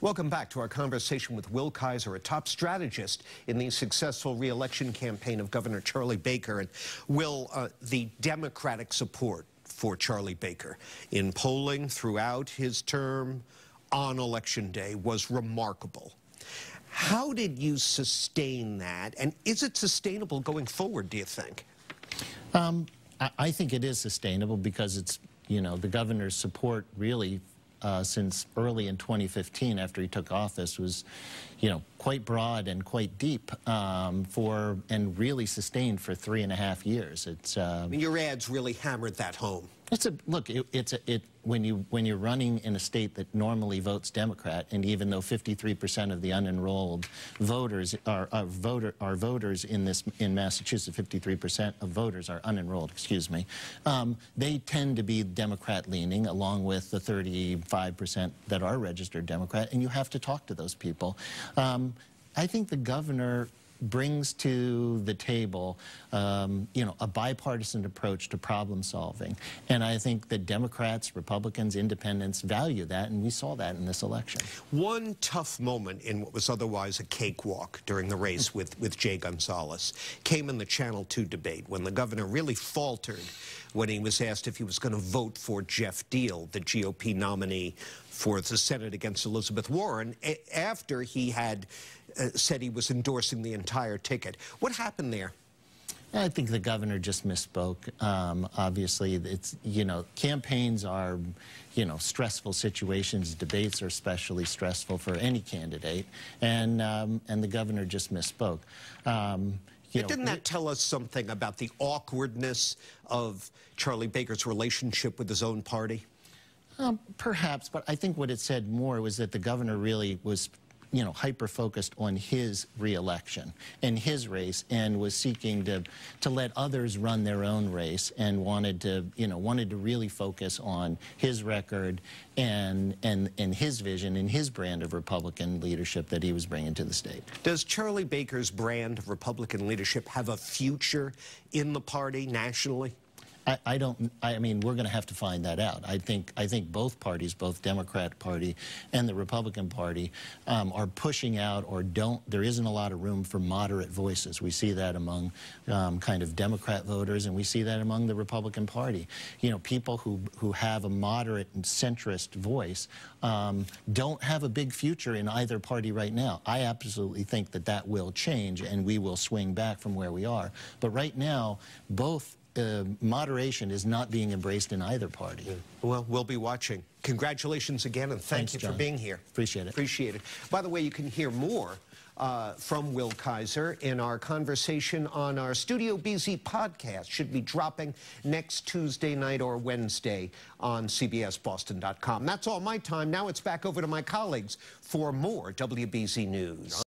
Welcome back to our conversation with Will Kaiser, a top strategist in the successful re-election campaign of Governor Charlie Baker. And Will, the Democratic support for Charlie Baker in polling throughout his term on Election Day was remarkable. How did you sustain that, and is it sustainable going forward, do you think? I think it is sustainable because it's, the governor's support really since early in 2015 after he took office was, quite broad and quite deep and really sustained for 3.5 years. It's I mean, your ads really hammered that home. When you're running in a state that normally votes Democrat, and even though 53% of the unenrolled voters are voters in Massachusetts, 53% of voters are unenrolled. Excuse me. They tend to be Democrat leaning, along with the 35% that are registered Democrat, and you have to talk to those people. I think the governor brings to the table, a bipartisan approach to problem solving. And I think that Democrats, Republicans, Independents value that, and we saw that in this election. One tough moment in what was otherwise a cakewalk during the race with Jay Gonzalez came in the Channel 2 debate when the governor really faltered when he was asked if he was going to vote for Jeff Deal, the GOP nominee for the Senate against Elizabeth Warren, after he had said he was endorsing the entire ticket. What happened there? I think the governor just misspoke. Obviously, it's, campaigns are, stressful situations. Debates are especially stressful for any candidate, and the governor just misspoke. Didn't that tell us something about the awkwardness of Charlie Baker's relationship with his own party? Perhaps, but I think what it said more was that the governor really was hyper-focused on his re-election and his race, and was seeking to let others run their own race, and wanted to really focus on his record and his vision and his brand of Republican leadership that he was bringing to the state. Does Charlie Baker's brand of Republican leadership have a future in the party nationally? I mean, we're going to have to find that out. I think both parties, both Democrat Party and the Republican Party, are pushing out, or there isn't a lot of room for moderate voices. We see that among kind of Democrat voters, and we see that among the Republican Party. People who have a moderate and centrist voice don't have a big future in either party right now. I absolutely think that will change, and we will swing back from where we are. But right now, moderation is not being embraced in either party. Yeah. Well, we'll be watching. Congratulations again, and thank you for being here. Appreciate it. Appreciate it. By the way, you can hear more from Will Kaiser in our conversation on our Studio BZ podcast. Should be dropping next Tuesday night or Wednesday on CBSBoston.com. That's all my time. Now it's back over to my colleagues for more WBZ News.